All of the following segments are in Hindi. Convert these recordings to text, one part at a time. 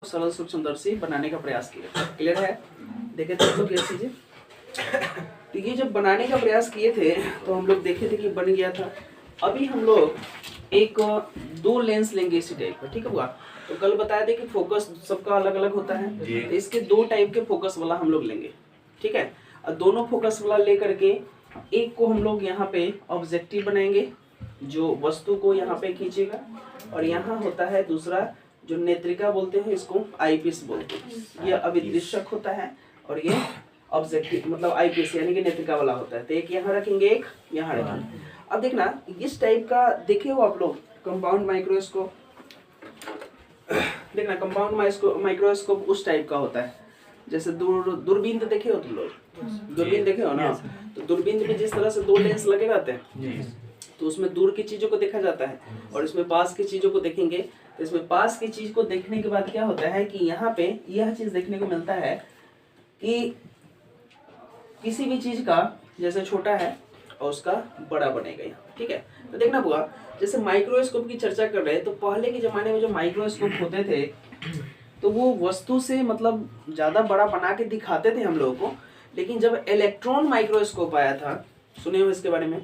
सरल सूक्ष्मदर्शी बनाने का प्रयास किया। क्लियर है? देखे थे हम लोग ये चीजें। तो ये जब बनाने का प्रयास किए थे तो हम लोग देखे थे कि बन गया था। अभी हम लोग एक दो लेंस लेंगे इसी टाइप का, ठीक है हुआ। तो कल बताया था कि फोकस सबका अलग अलग होता है, तो इसके दो टाइप के फोकस वाला हम लोग लेंगे, ठीक है। और दोनों फोकस वाला ले करके एक को हम लोग यहाँ पे ऑब्जेक्टिव बनाएंगे जो वस्तु को यहाँ पे खींचेगा, और यहाँ होता है दूसरा जो नेत्रिका बोलते हैं, इसको आईपीस बोलते हैं। ये अभिदृश्यक होता है और ये ऑब्जेक्टिव मतलब आईपीस यानी कि नेत्रिका वाला होता है। तो एक यहाँ रखेंगे, एक यहाँ रखेंगे। अब देखना इस टाइप का देखे हो आप लोग कंपाउंड माइक्रोस्कोप। देखना कंपाउंड माइक्रोस्कोप उस टाइप का होता है जैसे दूरबीन तो देखे हो तुम लोग, दूरबीन देखे हो ना। तो दूरबीन में जिस तरह से दो लेंस लगे रहते हैं तो उसमें दूर की चीजों को देखा जाता है और इसमें पास की चीजों को देखेंगे। तो इसमें पास की चीज को देखने के बाद क्या होता है कि यहाँ पे यह चीज देखने को मिलता है कि किसी भी चीज का जैसे छोटा है और उसका बड़ा बनेगा यहाँ, ठीक है। तो देखना बुआ जैसे माइक्रोस्कोप की चर्चा कर रहे हैं तो पहले के जमाने में जो माइक्रोस्कोप होते थे तो वो वस्तु से मतलब ज्यादा बड़ा बना के दिखाते थे हम लोगों को। लेकिन जब इलेक्ट्रॉन माइक्रोस्कोप आया था, सुने हो इसके बारे में?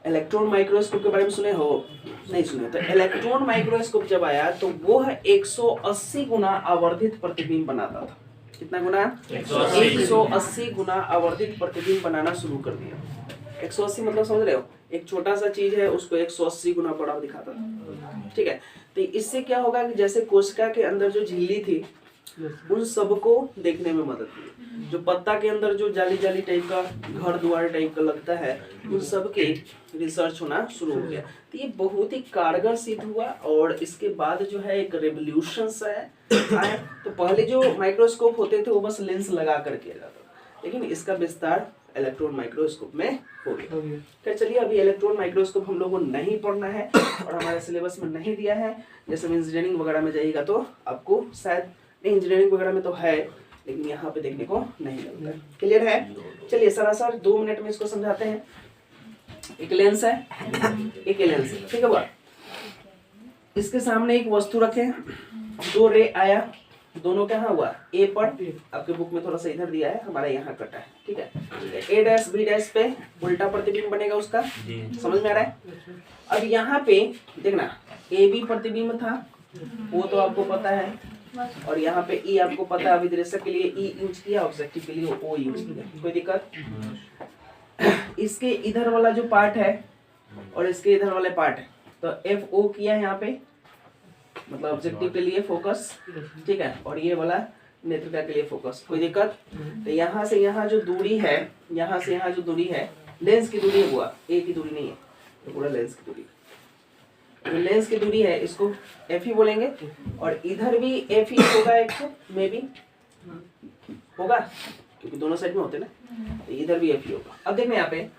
इलेक्ट्रॉन माइक्रोस्कोप के बारे में सुने हो? नहीं सुने। तो इलेक्ट्रॉन माइक्रोस्कोप जब आया तो वो 180 गुना आवर्धित प्रतिबिंब बनाता था। कितना गुना? 180 गुना आवर्धित प्रतिबिंब बनाना शुरू कर दिया। 180 मतलब समझ रहे हो, एक छोटा सा चीज है उसको 180 गुना बड़ा दिखाता था, ठीक है। तो इससे क्या होगा कि जैसे कोशिका के अंदर जो झिल्ली थी उन सबको देखने में मदद मिली। जो पत्ता के अंदर जो जाली जाली टाइप का घर द्वार टाइप का लगता है उन सब के रिसर्च होना शुरू हो गया। तो ये बहुत ही कारगर सिद्ध हुआ और इसके बाद जो है एक रेवोल्यूशन आया। तो पहले जो माइक्रोस्कोप होते थे वो बस लेंस लगा कर किया जाता था, लेकिन इसका विस्तार इलेक्ट्रॉन माइक्रोस्कोप में हो गया। तो चलिए अभी इलेक्ट्रॉन माइक्रोस्कोप हम लोगों को नहीं पढ़ना है और हमारे सिलेबस में नहीं दिया है। जैसे इंजीनियरिंग वगैरह में जाइएगा तो आपको शायद इंजीनियरिंग वगैरह में तो है लेकिन यहाँ पे देखने को नहीं मिलता है। क्लियर है? चलिए सरासर 2 मिनट में इसको समझाते हैं। एक लेंस है, एक लेंस है, ठीक है बा। इसके सामने एक वस्तु रखे, दो रे आया, दोनों क्या हुआ ए पर, आपके बुक में थोड़ा सा इधर दिया है, हमारा यहाँ कटा है, ठीक है। ए डैश बी डैश पे उल्टा प्रतिबिंब बनेगा उसका, समझ में आ रहा है? अब यहाँ पे देखना ए बी प्रतिबिंब था वो तो आपको पता है, और यहाँ पे ई आपको पता है। अभिदृश्यक के लिए ई यूज किया, ऑब्जेक्टिव के लिए ओ यूज किया, कोई दिक्कत? इसके इधर वाला जो पार्ट है और इसके इधर वाले पार्ट है तो एफ ओ किया है यहाँ पे, मतलब ऑब्जेक्टिव के लिए फोकस, ठीक है। और ये वाला नेत्रिका के लिए फोकस, कोई दिक्कत? तो यहाँ से यहाँ जो दूरी है, यहाँ से यहाँ जो दूरी है लेंस की दूरी हुआ, ए की दूरी नहीं है, तो पूरा लेंस की दूरी। तो लेंस की दूरी है इसको एफ ही बोलेंगे, और इधर भी एफ ही होगा, एक तो मे भी होगा क्योंकि दोनों साइड में होते हैं ना, तो इधर भी एफ ही होगा। अब देखना यहाँ पे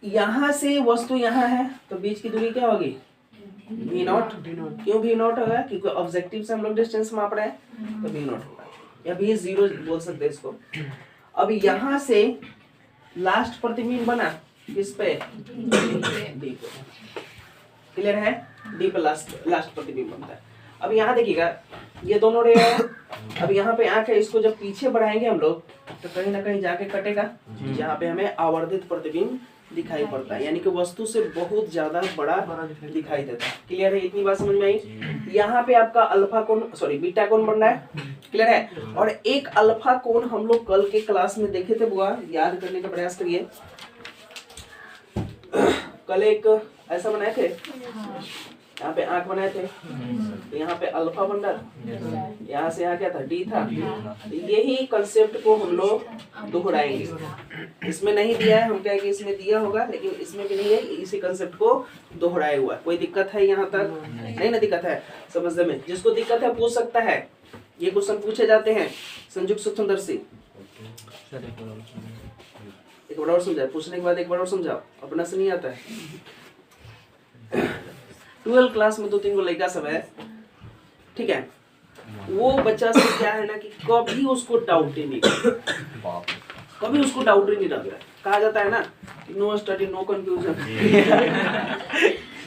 यहाँ से वस्तु यहाँ है तो बीच की दूरी क्या होगी? V not. क्यों V नॉट होगा? क्योंकि ऑब्जेक्टिव से हम लोग डिस्टेंस माप रहे हैं तो V नॉट होगा, या भी 0 बोल सकते हैं इसको। अब यहाँ से लास्ट प्रतिबिंब बना किस पे? डी पे। क्लियर है? डी पे लास्ट प्रतिबिंब बनता है। अब यहाँ देखिएगा ये दोनों रे है, अब यहाँ पे आंख है, इसको जब पीछे बढ़ाएंगे हम लोग तो कहीं ना कहीं जाके कटेगा, जहाँ पे हमें आवर्धित प्रतिबिंब दिखाई पड़ता है, यानी कि वस्तु से बहुत ज्यादा बड़ा दिखाई देता है। क्लियर है? इतनी बात समझ में आई? यहाँ पे आपका अल्फा कोण सॉरी बीटा कोण बन रहा है, क्लियर है? और एक अल्फा कोण हम लोग कल के क्लास में देखे थे बुआ, याद करने का प्रयास करिए। कल एक ऐसा बनाए थे, यहाँ पे आंख बनाए थे, तो यहाँ पे अल्फा बन रहा था, यहाँ से यहाँ क्या था? डी था। यही कंसेप्ट को हम लोग दोहराएंगे। इसमें नहीं दिया है, हम कहेंगे इसमें दिया होगा, लेकिन इसमें भी नहीं है, इसी कंसेप्ट को दोहराया हुआ है। कोई दिक्कत है यहाँ तक? नहीं ना दिक्कत है समझने में? जिसको दिक्कत है पूछ सकता है, ये क्वेश्चन पूछे जाते हैं संयुक्त सूक्ष्मदर्शी। एक बार और समझाओ, पूछने के बाद एक बार और समझाओ, अपना से नहीं आता है। 12 क्लास में 2-3 को लड़का सब है, ठीक है। वो बच्चा से क्या है ना कि कभी उसको डाउट ही नहीं रहता, कभी उसको डाउट ही नहीं रहता। कहा जाता है ना no study no confusion.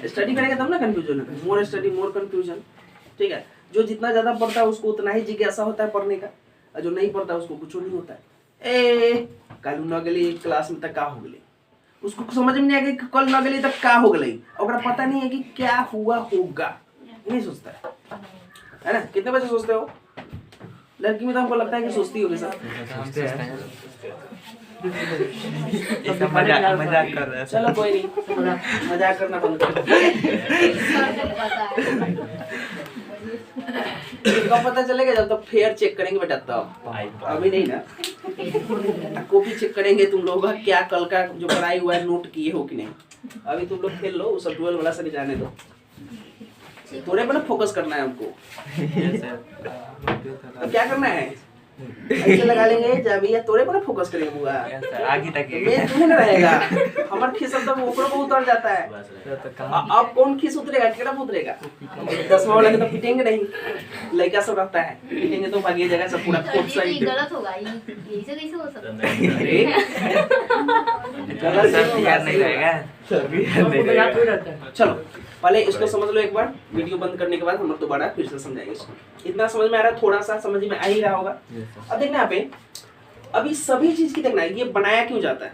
Study करेंगे तब ना कंफ्यूजन है, मोर स्टडी मोर कंफ्यूजन। ठीक है, जो जितना ज्यादा पढ़ता है उसको उतना ही जिज्ञासा होता है पढ़ने का, और जो नहीं पढ़ता उसको कुछ नहीं होता है। ए कल न गली क्लास में तक का हो गई, उसको समझ में नहीं आया कि कल न गली तक का हो गई, और पता नहीं है कि क्या हुआ होगा, नहीं सोचता है ना। कितने बजे सोचते हो? लड़की में तो हमको लगता है कि सोचती होगी सर। मजाक कर रहा है। चलो कोई नहीं, मजाक करना बंद कर। कब पता चलेगा? जब तक फेयर चेक करेंगे बेटा तब, अभी नहीं ना। कॉपी चेक करेंगे तुम लोगों का क्या कल का जो पढ़ाई हुआ है नोट किए हो कि नहीं। अभी तुम लोग खेल लो, वो सब 12 वाला से जाने दो, थोड़े पर फोकस करना है हमको। तो क्या करना है? ऐसे लगा लेंगे जब ये तोरे पर फोकस करेंगे बुआ, आगे तक मैं तुम्हें ना रहेगा, हमार खीस सब ऊपर को उतर जाता है। अब कौन खीस उतरेगा? केड़ा उतरेगा? 10वां वाला के तो पिटेंगे नहीं, लड़का सब रहता है, पिटेंगे तो भागी जगह सब पूरा कोट सही। गलत होगा, यही से कैसे हो सकता है? गलत सर यार नहीं रहेगा। चलो पहले इसको समझ लो एक बार, वीडियो बंद करने के बाद हम लोग दोबारा फिर से समझाएंगे इसको। इतना समझ में आ रहा है? थोड़ा सा समझ में आ ही रहा होगा। अब देखना यहाँ पे, अभी सभी चीज की देखना, ये बनाया क्यों जाता है?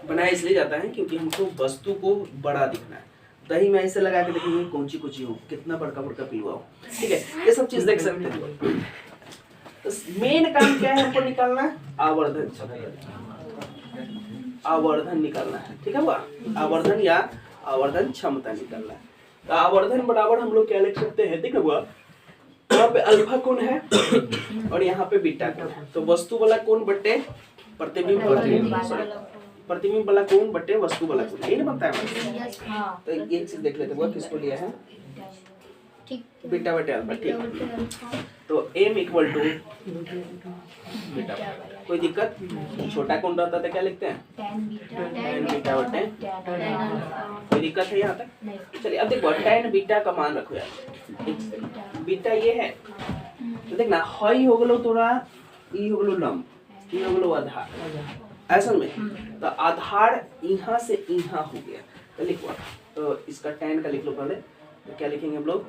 बनाया इसलिए जाता है क्योंकि हमको वस्तु को बड़ा दिखना है। दही में ऐसे लगा के देखेंगे कौची कुची हो, कितना बड़का बड़का पिलुआ हो, ठीक है, ये सब चीज देख सकते हैं। तो मेन काम क्या है हमको निकालना? आवर्धन, आवर्धन निकालना है। ठीक है हुआ, आवर्धन या आवर्धन क्षमता निकालना है। तो आवर्धन बराबर हम लोग क्या लिख सकते हैं? ठीक है हुआ, यहाँ पे अल्फा कोण है और यहाँ पे बीटा कोण है। तो वस्तु वाला कोण बटे प्रतिबिंब, प्रतिबिंब वाला कोण बटे वस्तु वाला कोण, यही ना बनता है। तो ये चीज देख लेते हुआ किसको लिया है? बीटा बटे अल्फा। ठीक, तो m इक्वल टू बीटा। कोई दिक्कत? छोटा कोण रहता था क्या लिखते हैं? tan बीटा बटे। कोई दिक्कत है यहाँ तक? चलिए अब देखो tan बीटा का मान रखो यार। बीटा ये है तो देखना, हई हो गलो तोरा, ई हो गलो लंब, ई हो गलो आधार। असल में तो आधार यहाँ से यहाँ हो गया, तो लिखो। तो इसका tan का लिख लो पहले। तो क्या लिखेंगे हम लोग?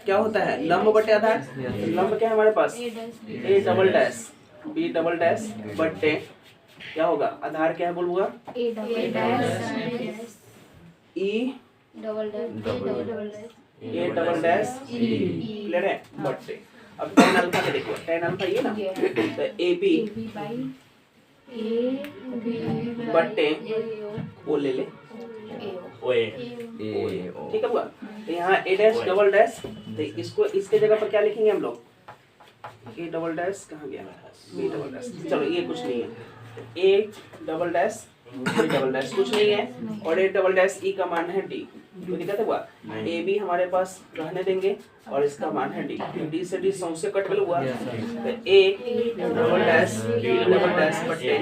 क्या होता है? लंब बटे आधार। लंब क्या है हमारे पास? a double dash b double dash बटे क्या होगा? आधार क्या है बोलूँगा? a डबल डैश क्लियर है? बटे अब tan अल्फा के देखो, tan अल्फा ये ना, तो ab बटे ओ ले ले, ठीक है हुआ। तो यहाँ a डैश डबल डैश, तो इसको इसके जगह पर क्या लिखेंगे हम लोग? a डबल डैश कहाँ गया? b double dash. चलो ये कुछ नहीं है, a double dash b double dash कुछ नहीं है, और a डबल डैश e का मान है d। तो दिक्कत हुआ, a b हमारे पास रहने देंगे और इसका मान है d। d से d सौंसे कट गया हुआ, तो a double dash b double dash बटे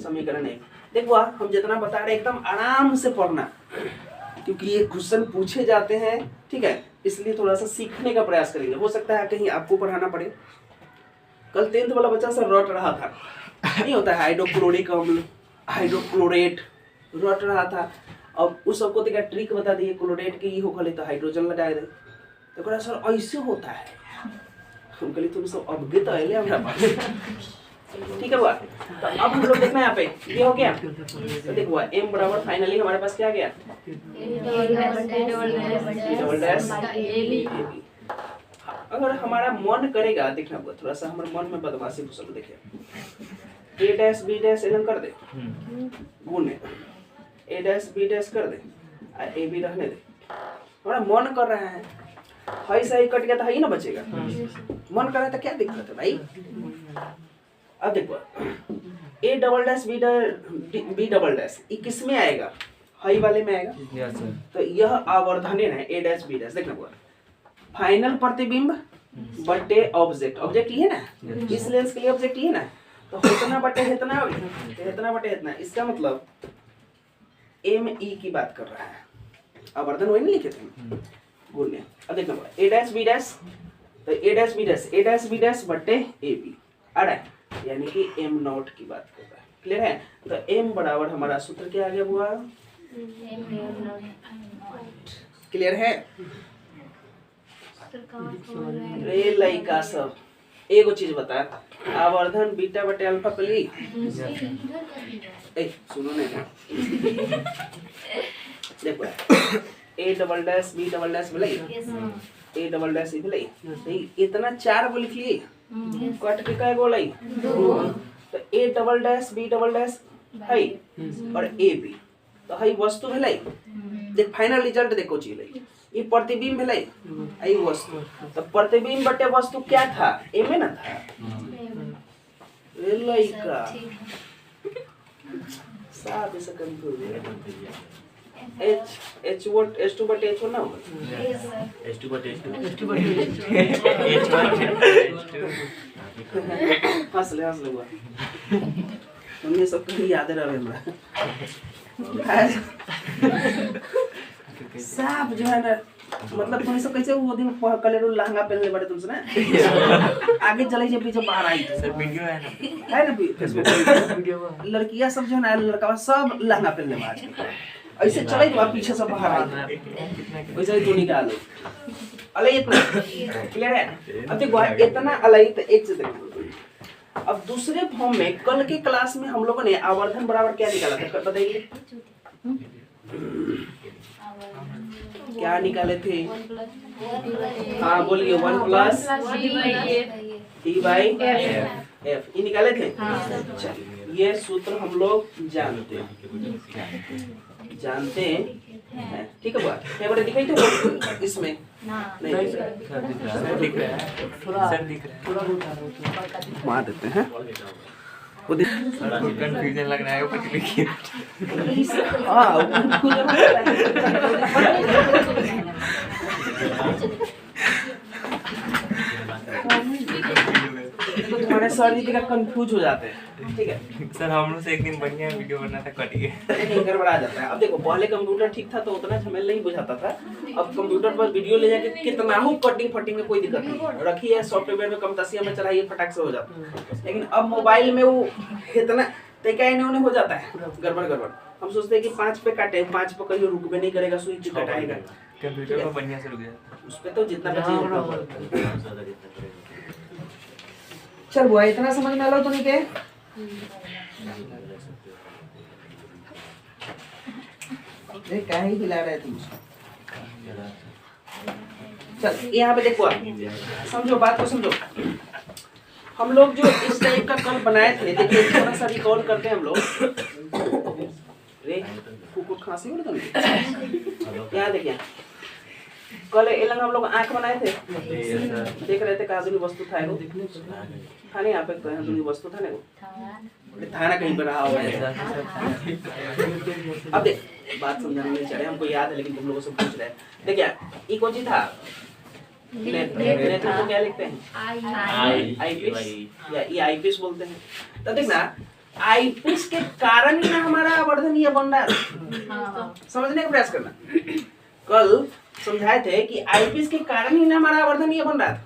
समीकरण 1। देखो हम जितना बता रहे एकदम आराम से पढ़ना, क्योंकि ये क्वेश्चन पूछे जाते हैं, ठीक है, इसलिए थोड़ा सा सीखने का प्रयास करेंगे। हो सकता है कहीं आपको पढ़ाना पड़े। कल 10th वाला बच्चा सर रट रहा था, नहीं होता है हाइड्रोक्लोरिक अम्ल, हाइड्रोक्लोरेट रट रहा था। अब उस सबको देखा ट्रिक बता दिए, क्लोरेट के ही हो खले तो हाइड्रोजन लगा दे, तो कहा सर ऐसे होता है। हम कहली तुम सब अवगत है हमारे पास, ठीक है हुआ। तो अब हम लोग देखना है यहाँ पे ये हो गया। तो देखो m बराबर फाइनली हमारे पास क्या गया? Double dash. अगर हमारा मन करेगा, देखना हुआ थोड़ा सा हमारे मन में बदमाशी घुसल, देखिए a डैश b डैश एकदम कर दे गुण, a डैश b डैश कर दे, a b रहने दे। हमारा मन कर रहा है, हाई सही कट गया तो हाई ना बचेगा, मन कर रहा है तो क्या दिक्कत है भाई? अब देखो a double dash b double dash ये किस में आएगा? हाई वाले में आएगा। Yes sir. तो यह आवर्धन है a डैश b डैश। देखना हुआ फाइनल प्रतिबिंब बटे ऑब्जेक्ट, ऑब्जेक्ट ये ना, इस लेंस के लिए ऑब्जेक्ट ये ना, तो इतना बटे इतना, इतना बटे इतना, इसका मतलब me की बात कर रहा है। आवर्धन वही नहीं लिखे थे गुण। अब देखना हुआ a डैश b डैश, तो a डैश b डैश बटे ab आ रहा है, यानी कि m नॉट की बात कर रहा है। क्लियर है? तो m बराबर हमारा सूत्र क्या आ गया हुआ? क्लियर है? रे लइका सब एगो चीज बता, आवर्धन बीटा बटे अल्फा पली ए सुनो ने देखो A double dash B double dash भले ए डबल डैश ई भले इतना 4 गो लिख लिए कट के काय गो लाई 2 तो A double dash B double dash है और ए बी तो है वस्तु भले देख फाइनल रिजल्ट देखो छी लाई ये प्रतिबिंब भले आई वस्तु तो प्रतिबिंब बटे वस्तु क्या था ए में ना था रे लइका साफ ऐसा कंफ्यूज H what H2 बटे H1 ना होगा H2 बटे हंस ले हुआ तुमने सब कहीं याद रहे हमरा साफ जो है ना मतलब तुम सब कैसे वो दिन कलर लहंगा पहनले बड़े तुमसे ना आगे चले जे पीछे बाहर आई सर वीडियो है ना फेसबुक वीडियो लड़कियां सब जो है ना लड़का सब लहंगा पहनले बाहर ऐसे चले तो पीछे से बाहर आई वैसे ही तू निकालो अले इतना क्लियर है? अब देखो इतना अले तो एक से देखो अब दूसरे फॉर्म में कल के क्लास में हम लोगों ने आवर्धन बराबर क्या निकाला था बताइए क्या निकाले थे? हाँ बोलिए 1 प्लस टी बाई एफ ये निकाले थे। ये सूत्र हम लोग जानते हैं ठीक है बात ये बड़े दिखाई तो इसमें नहीं दिख रहा है सर दिख रहा है मार देते हैं वो कंफ्यूजन लग रहा है ऊपर लिखिए तो तुम्हारे सर जी का कंफ्यूज हो जाते हैं ठीक है सर हम लोग से एक दिन बढ़िया वीडियो बना था कट गया नहीं गड़बड़ा जाता है। अब देखो पहले कंप्यूटर ठीक था तो उतना झमेल नहीं बुझाता था अब कंप्यूटर पर वीडियो ले जाके कितना हो कटिंग फटिंग में कोई दिक्कत नहीं रखिए सॉफ्टवेयर में कम तसिया में चलाइए फटाक से हो जाता है लेकिन अब मोबाइल में वो इतना तैका इन्होंने हो जाता है गड़बड़ हम सोचते हैं कि 5 पे काटे 5 पे कहीं रुकबे नहीं करेगा स्विच कटाएगा कंप्यूटर पर बढ़िया से रुक जाता उस पे तो जितना बचे चल बुआ इतना समझ में आलो तो नहीं के ये काहे हिला रहे तुम चल यहाँ पे देखो समझो बात को समझो हम लोग जो इस टाइप का कल बनाए थे देखिए थोड़ा सा रिकॉल करते हैं हम लोग रे कुकुर खांसी हो रहा क्या देखिए कल एलंग हम लोग आंख बनाए थे देख रहे थे काजुनी वस्तु था वो था नहीं यहाँ पे काजुनी वस्तु था ना थाना कहीं पर रहा होगा अब देख बात समझाने में चले हमको याद है लेकिन तुम लोगों से पूछ रहे हैं देखिए ये कौन सी था नेत्र को क्या लिखते हैं आईपीएस या ये आईपीएस बोलते हैं तो देखना आईपीएस के कारण ही ना हमारा आवर्धन ये बन रहा है समझने का प्रयास करना कल समझाए थे कि आईपीएस के कारण ही ना हमारा आवर्धन ये बन रहा था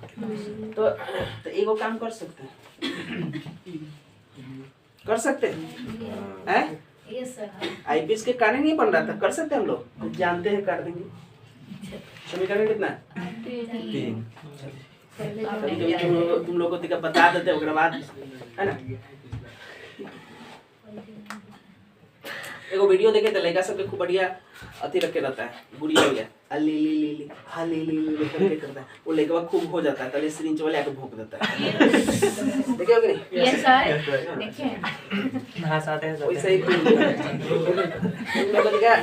तो एगो काम कर सकते हैं आईपीएस के कारण ही बन रहा था कर सकते हैं हम लोग जानते हैं कर देंगे समीकरण कितना 3 तुम लोग को बता देते उसके बाद है ना एगो वीडियो देखे थे लड़का सबके खूब बढ़िया अति रख के रहता है गुड़िया हो गया अली ली ली ली हाँ ली करके करता है वो लड़का खूब हो जाता है तले सिरिंज वाले आके भोंक देता है देखे हो कि नहीं यस सर देखिए हंसाते हैं वैसे ही तुम लोग क्या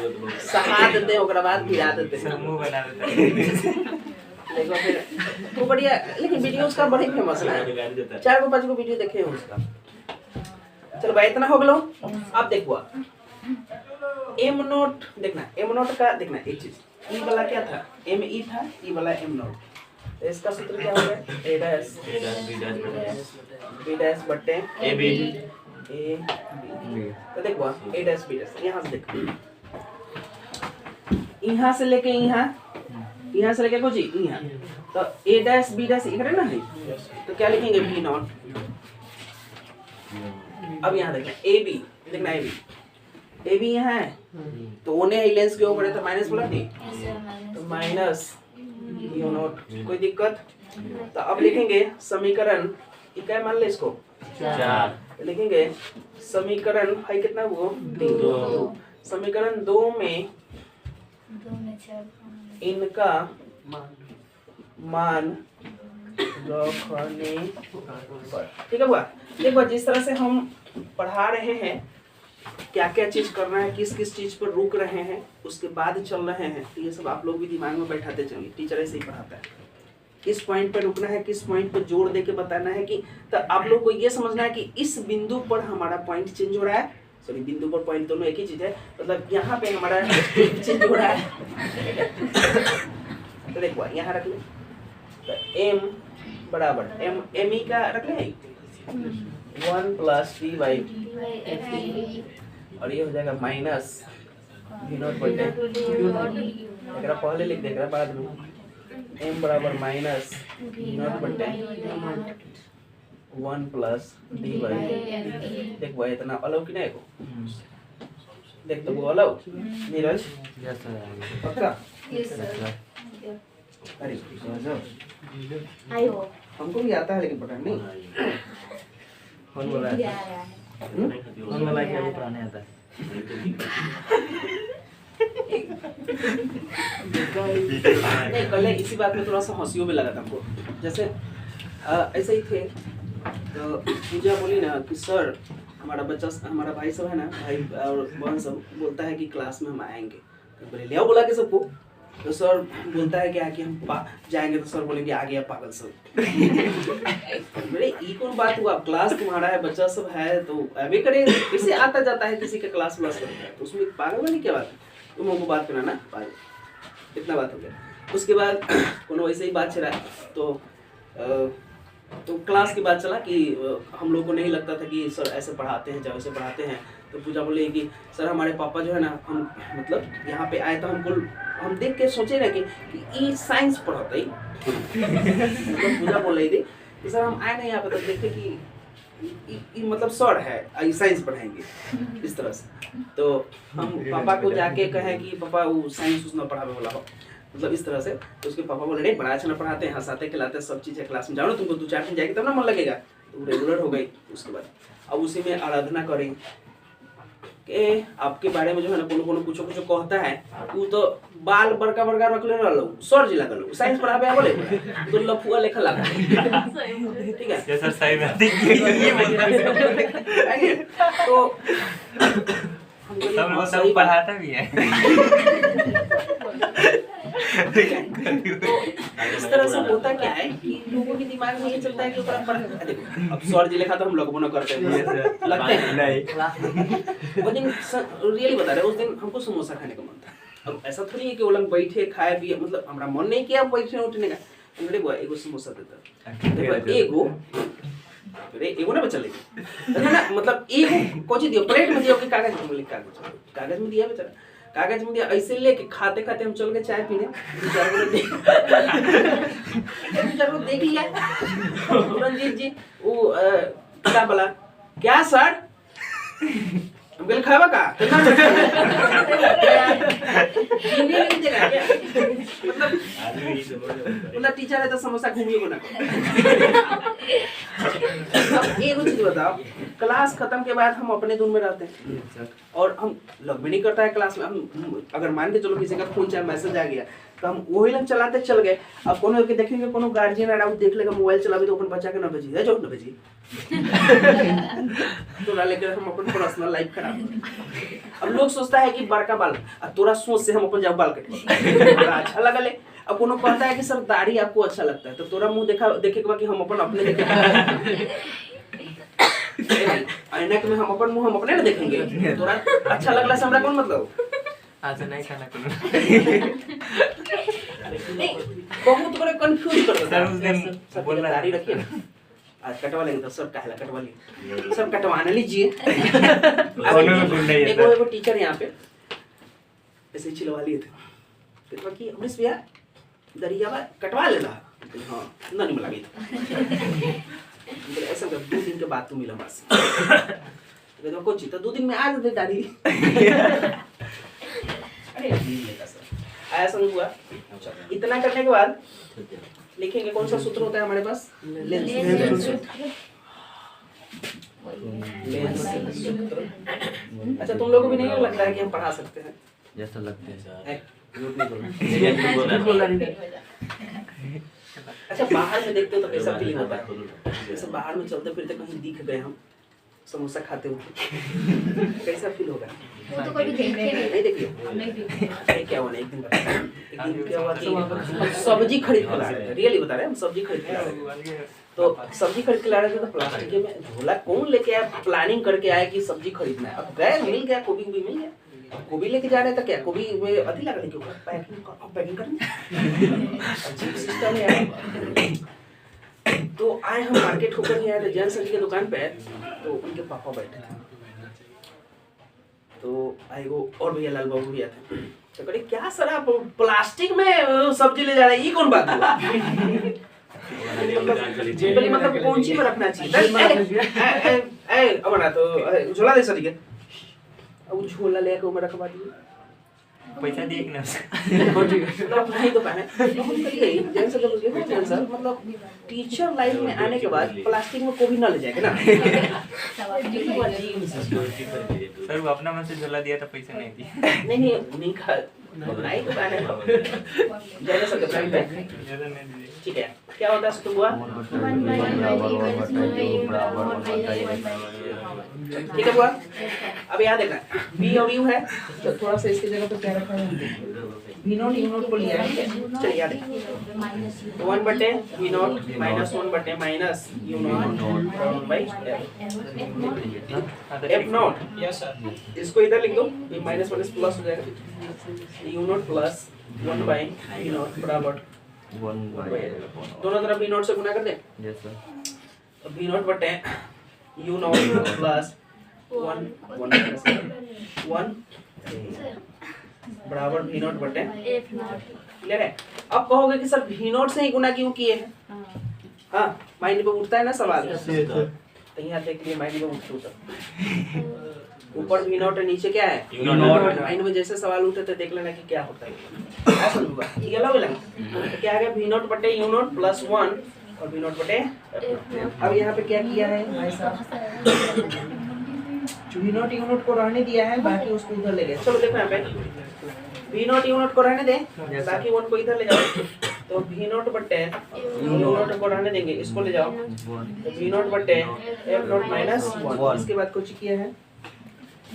सहा देते हैं उसके बाद गिरा देते हैं मुंह बना देते हैं लेकिन फिर तो बढ़िया लेकिन वीडियो उसका बड़ी फेमस है 4-5 को वीडियो देखे हो उसका चलो भाई इतना हो गलो अब देखो एम नोट देखना एम नोट का देखना एक चीज ई वाला क्या था एम ई था ई वाला एम नोट तो इसका सूत्र क्या होगा ए डैश बी डैश बटे ए बी तो देखो ए डैश बी डैश यहाँ से देखो यहाँ से लेके यहाँ से लेके कुछ यहाँ तो ए डैश बी डैश इधर ना है तो क्या लिखेंगे बी नॉट अब यहाँ देखना ए बी देखना ए बी ए भी यहाँ है तो ओने ही लेंस के ऊपर है तो माइनस बोला नहीं तो माइनस यू नॉट, कोई दिक्कत। तो अब लिखेंगे समीकरण क्या मान ले इसको 4, लिखेंगे समीकरण है कितना वो 2, समीकरण 2 में इनका मान रखने पर, ठीक है बुआ। देखो जिस तरह से हम पढ़ा रहे हैं क्या क्या चीज करना है, किस किस चीज पर रुक रहे हैं, उसके बाद चल रहे हैं, तो ये सब आप लोग भी दिमाग में बैठाते चलिए। टीचर ऐसे ही पढ़ाता है, किस पॉइंट पर रुकना है, किस पॉइंट पर जोड़ दे के बताना है कि, तो आप लोग को ये समझना है कि इस बिंदु पर हमारा पॉइंट चेंज हो रहा है। सॉरी, बिंदु पर पॉइंट दोनों एक ही चीज है, मतलब यहाँ पे हमारा चेंज हो रहा है। तो देखो यहाँ रख ले, तो m बराबर एम ई का रख ले 1 + d/ft और ये हो जाएगा माइनस v नॉट बटे एकरा पहले लिख दे, एकरा बाद में m बराबर माइनस v नॉट बटे 1 + d/ft। देखो इतना अलग कि नहीं को देख तो वो अलग नीरज पक्का। अरे गजब, हमको भी आता है लेकिन पता नहीं कौन बोला है, कौन बोला कि अभी पढ़ाने आता है। नहीं कल इसी बात में थोड़ा सा हंसियों में लगा था हमको, जैसे ऐसे ही थे तो पूजा बोली ना कि सर हमारा बच्चा, हमारा भाई सब है ना, भाई और बहन सब बोलता है कि क्लास में हम आएंगे, तो बोले ले आओ बुला के सबको, तो सर बोलता है क्या कि हम जाएंगे, तो सर बोलेंगे आ गया पागल सब। मेरे ये कौन बात हुआ, क्लास तुम्हारा है, बच्चा सब है तो अभी करे, किसी आता जाता है किसी का क्लास व्लास करता है, तो उसमें पागल वाली क्या बात है, तुम हमको बात करना ना पागल, इतना बात हो गया। उसके बाद कोनो वैसे ही बात चला तो क्लास की बात चला कि हम लोग को नहीं लगता था कि सर ऐसे पढ़ाते हैं, जब ऐसे पढ़ाते हैं, तो पूजा बोले कि सर हमारे पापा जो है ना, हम मतलब यहाँ पे आए तो हमको, हम देख के सोचे ना कि ये साइंस पढ़ाता ही मतलब पूजा बोल रही थी कि सर हम आए ना यहाँ पे तो देखते कि मतलब सर है ये साइंस पढ़ाएंगे इस तरह से, तो हम पापा को जाके कहें कि पापा वो साइंस उसने पढ़ावे वाला हो, मतलब इस तरह से। तो उसके पापा बोले नहीं बड़ा अच्छा ना पढ़ाते हैं, हंसाते खिलाते सब चीज़ है, क्लास में जाओ ना, तुमको 2-4 दिन जाएगी तब ना मन लगेगा, तो रेगुलर हो गई। उसके बाद अब उसी में आराधना करें कि आपके बारे में जो है ना कोनो कुछ कहता है, वो तो बाल बड़का बड़का रख ले रहा लो, सर जी लगा लो, साइंस पढ़ावे बोले तो लफुआ लेखा लगा, ठीक है ये सर सही बात है। तो हम लोग सब पढ़ाता भी है। इस तरह से होता क्या है कि लोगों के दिमाग में ये चलता है कि देखो अब सर जी लिखा तो हम लोग ना करते हैं, लगते हैं नहीं। वो दिन रियली बता रहे, उस दिन हमको समोसा खाने का मन था। अब ऐसा थोड़ी है कि वो लोग बैठे खाए पिए, मतलब हमारा मन नहीं किया बैठने उठने का, हमने बोला एगो समोसा देता, देखो एगो ना बचा लेगी है ना, मतलब एगो कोची दियो, प्लेट में दियो कि कागज में, कागज में दिया बेचारा, कागज में दिया, ऐसे लेके खाते खाते हम चल गए चाय पीने, 2-4 को देख लिया रंजीत जी, वो क्या बोला क्या सर, हम कल खावा का मतलब टीचर है तो समोसा घूमिए को ना। अब एक चीज बताओ, क्लास खत्म के बाद हम अपने धुन में रहते हैं और हम लग भी नहीं करता है क्लास में, हम अगर मान के चलो किसी का फोन चाहे मैसेज आ गया तो हम वही लग चलाते चल गए। अब कोनो के देखेंगे कोनो गार्जियन आ देख लेगा मोबाइल चलावे तो अपन बच्चा के ना भेजी है, जो ना भेजी तो लेकर हम अपन पर्सनल लाइफ खराब। अब लोग सोचता है कि बड़का बाल, अब तोरा सोच से हम अपन जाओ बाल कटवा अच्छा लगा ले। अब कोनो कहता है कि सर दाढ़ी आपको अच्छा लगता है, तो तोरा मुंह देखे के बाद कि हम अपन अपने देखे ऐनक में हम अपन मुंह हम अपने ना देखेंगे, तोरा अच्छा लगला से हमरा कौन मतलब आज नहीं खाना करूँ नहीं, बहुत बड़े कंफ्यूज कर देता सर उस दिन बोल रहा दाढ़ी रखिए ना, आज कटवा लेंगे तो सर कहला कटवा लीजिए, सर कटवाने लीजिए। एगो टीचर यहाँ पे ऐसे चिलवा लिए थे, कहता कि अमरीश भैया दरिया कटवा लेला, हाँ ना नहीं लगी था ऐसा 2 दिन के बाद तू मिला हमारे, तो कोची तो 2 दिन में आ जाते दादी। अरे नहीं लेता सर, आया समझ हुआ। इतना करने के बाद लिखेंगे कौन सा सूत्र होता है हमारे पास, लेंस सूत्र। अच्छा तुम लोगों को भी नहीं लगता है कि हम पढ़ा सकते हैं? जैसा लगता है अच्छा बाहर में देखते हो तो कैसा फीलिंग होता है? जैसे बाहर में चलते फिरते कहीं दिख गए हम समोसा खाते हुए, कैसा फील होगा? वो तो कभी देखे नहीं देखिए नहीं देखे। क्या हुआ ना, एक दिन क्या हुआ कि हम सब्जी खरीद के ला रहे थे, रियली बता रहे हैं, हम सब्जी खरीद के ला रहे थे। तो सब्जी खरीद के ला रहे थे तो प्लास्टिक में झोला कौन लेके आया, प्लानिंग करके आया कि सब्जी खरीदना है। अब गए, मिल गया, गोभी भी मिल गया, गोभी लेके जा रहे थे, क्या गोभी में अति लगा लेके पैकिंग करनी अजीब सिस्टम है यार। तो आए हम मार्केट होकर ही आए थे जैन सब्जी की दुकान पे, तो उनके पापा बैठे थे, तो आए वो और भैया लाल बाबू भैया थे, तो कहे क्या सर आप प्लास्टिक में सब्जी ले जा रहे हैं, ये कौन बात हुआ? मतलब कौन सी में रखना चाहिए? अब ना तो झोला दे सर, अब झोला लेके उमें रखवा दिए, पैसा दिए कि ना मतलब नहीं तो पाए हम करिए जैन सर जब ये जैन सर मतलब टीचर लाइन में आने के बाद प्लास्टिक में कोई ना ले जाएगा ना। सर वो अपना मन से झोला दिया था, पैसा नहीं दिया। नहीं उन्हीं का नहीं तो पाए जैन सर का टाइम पे ठीक है। क्या होता है सूत्र हुआ, ठीक है बुआ। अब याद देखना बी और यू है, तो थोड़ा सा इसकी जगह पे क्या रखा है, वी नॉट यू नॉट को लिया है। चलिए याद देखना 1 बटे वी नॉट माइनस 1 बटे minus you not by F not. Yes sir. इसको इधर लिख दो, ये माइनस माइनस प्लस हो जाएगा, u naught plus 1 by v naught बराबर 1 दोनों तरफ वी नॉट से गुना कर दे। Yes sir. तो वी नॉट बटे यू नॉट प्लस 1 बराबर वी नॉट बटे एफ नॉट। क्लियर है? अब कहोगे कि सर वी नॉट से ही गुना क्यों किए हैं? हाँ माइंड पे उठता है ना सवाल, तो यहाँ देख लिए माइंड में उठता, ऊपर वी नॉट है, नीचे क्या है यू नॉट। माइंड में जैसे सवाल उठे तो देख लेना कि क्या होता है, ऐसा होगा ठीक है। लगे तो क्या आ गया, वी नॉट बटे यू नॉट प्लस 1 और वी नॉट बटे। अब यहाँ पे क्या किया है भाई साहब, वी नॉट यू नॉट को रहने दिया है, बाकी उसको इधर ले गए। चलो देखो यहाँ पे वी नॉट यू नॉट को रहने दे, बाकी 1 को इधर ले जाओ, तो वी नॉट बटे यू नॉट को रहने देंगे, इसको ले जाओ, तो वी नॉट बटे एफ नॉट माइनस 1। इसके बाद कुछ किया है,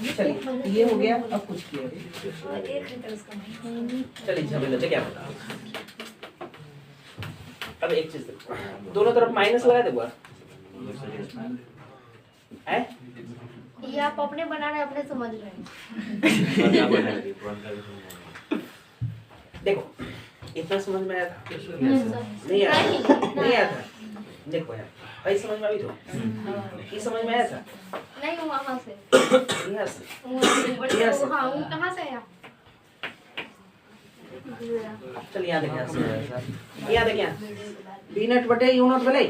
चलिए ये हो गया। अब कुछ किया चलिए झमेला क्या बता। अब एक चीज देखो, दोनों तरफ माइनस लगा दे है, ये आप अपने बना रहे हैं, अपने समझ रहे हैं। देखो इतना समझ में आया था? नहीं आया था। देखो यार भाई समझ में आई तो ये समझ में आया था नहीं वहाँ से यहाँ से हाँ वो कहाँ से आया? चल याद है याद है क्या, वी नॉट बटे यू नॉट भले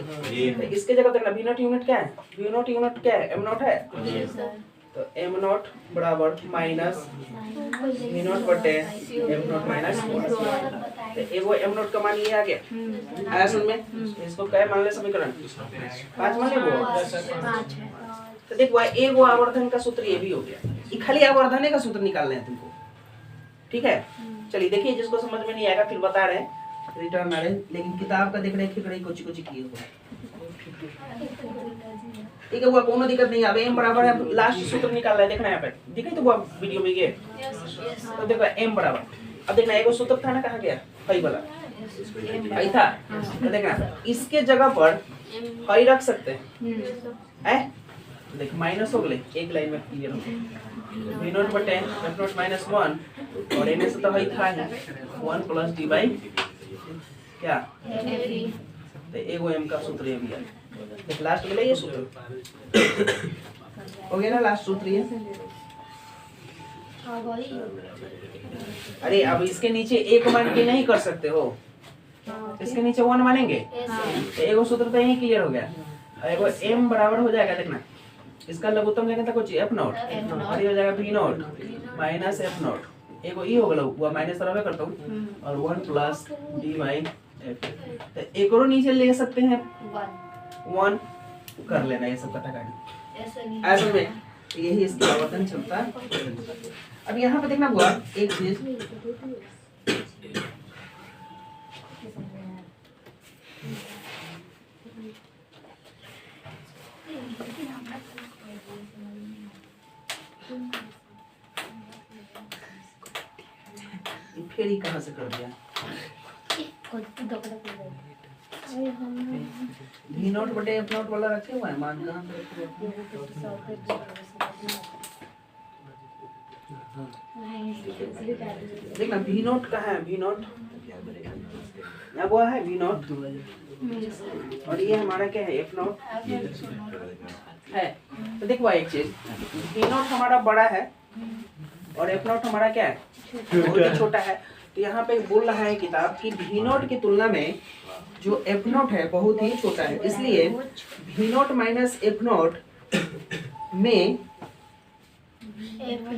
इसके जगह देखना, वी नॉट यूनिट क्या है, वी नॉट यूनिट क्या है, एम नॉट है, तो एम नॉट बराबर माइनस वी नॉट बटे एम नॉट माइनस 1। तो एगो एम नॉट का मान ये आ गया, आया सुन में, इसको क्या मान ले समीकरण 5 मान ले वो। तो देखो एगो आवर्धन का सूत्र ये भी हो गया, ये खाली आवर्धन का सूत्र निकालना है तुमको, ठीक है। चलिए देखिए जिसको समझ में नहीं आएगा फिर बता रहे हैं रिटर्न आ रहे, लेकिन किताब का देख रहे हैं, खिचड़ी कुछ कुछ किए हुए, ठीक है। वो कोनो दिक्कत नहीं, अब m बराबर है, लास्ट सूत्र निकाल रहा है, देखना यहाँ पे दिखाई तो वो वीडियो में ये, तो देखो m बराबर, अब देखना एगो सूत्र था ना, कहाँ गया फाई वाला, फाई था, तो देखना इसके जगह पर फाई रख सकते हैं, देख माइनस हो गए एक लाइन में क्लियर हो गया, वी नॉट बटे एफ नॉट माइनस 1 और एन से तो भाई था ही 1 प्लस डी बाई क्या, तो एगो m का सूत्र ये भी है, देख लास्ट में ये सूत्र हो गया ना, लास्ट सूत्र ये। अरे अब इसके नीचे एक मान के नहीं कर सकते हो, इसके नीचे 1 मानेंगे, तो एगो सूत्र तो यही क्लियर हो गया, एगो m बराबर हो जाएगा, देखना इसका लघुत्तम लेने तक एफ नॉट और ये हो जाएगा V naught minus F naught एक ई होगा लघु माइनस तरह में करता हूँ और 1 प्लस डी बाई एफ। तो एक और नीचे ले सकते हैं 1 कर लेना ये सब कटाकाटी ऐसे में यही इसकी आवर्तन क्षमता। अब यहाँ पे देखना हुआ एक चीज फिर ही कहाँ से कर दिया वी नॉट बटे एफ नॉट वाला रखे हुआ है मान कहाँ पे रखे हुए हैं? देखना वी नॉट कहाँ है वी नॉट यहाँ वो है वी नॉट और ये हमारा क्या है एफ नॉट है। तो देखो एक चीज वी नॉट हमारा बड़ा है और एफ नॉट हमारा क्या है बहुत ही छोटा है। तो यहाँ पे बोल रहा है किताब कि वी नॉट की तुलना में जो एफ नॉट है बहुत ही छोटा है, इसलिए V naught minus F naught में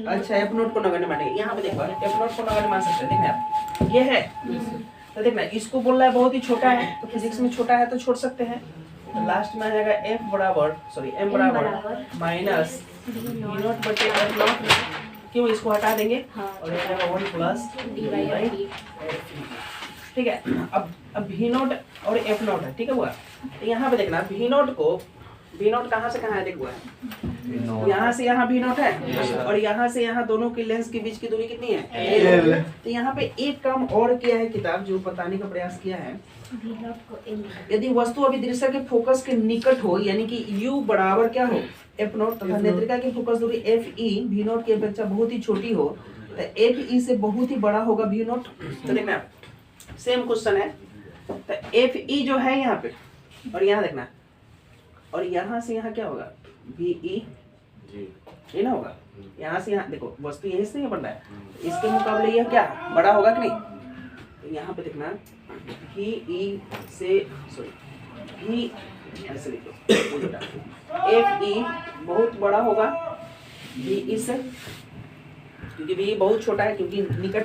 अच्छा एफ नॉट को नगण्य मानेंगे। यहाँ पे देखो एफ नॉट को नगण्य मान सकते हैं देखना आप ये है तो देखना इसको बोल रहा है बहुत ही छोटा है तो फिजिक्स में छोटा है तो छोड़ सकते हैं। तो लास्ट में आ जाएगा एफ बराबर सॉरी एम बराबर माइनस वी नॉट बटे एफ नॉट क्यों इसको हटा देंगे और ये आएगा 1 प्लस डी बाई ठीक है। अब वी नॉट और एफ नॉट है ठीक है हुआ। तो यहाँ पे देखना वी नॉट कहाँ से कहाँ है देखो यहाँ से यहाँ वी नॉट है और यहाँ से यहाँ दोनों की लेंस के बीच की दूरी कितनी है तो यहाँ पे एक काम और किया है किताब जो बताने का प्रयास किया है यदि वस्तु अभी दृश्य के फोकस के निकट हो यानी कि u बराबर क्या हो एफ नॉट तथा नेत्रिका की फोकस दूरी एफ ई वी नॉट की अपेक्षा बहुत ही छोटी हो तो एफ ई से बहुत ही बड़ा होगा वी नॉट। तो देखना सेम क्वेश्चन है तो एफ ई जो है यहाँ पे और यहाँ देखना और यहाँ से यहाँ क्या होगा वी ई ये ना होगा यहाँ से यहाँ देखो वस्तु यहीं से नहीं बन रहा है इसके मुकाबले यह क्या बड़ा होगा कि नहीं। तो यहाँ पे देखना वी ई से सॉरी वी ऐसे लिखो एफ ई बहुत बड़ा होगा वी ई से क्योंकि वी बहुत छोटा है क्योंकि निकट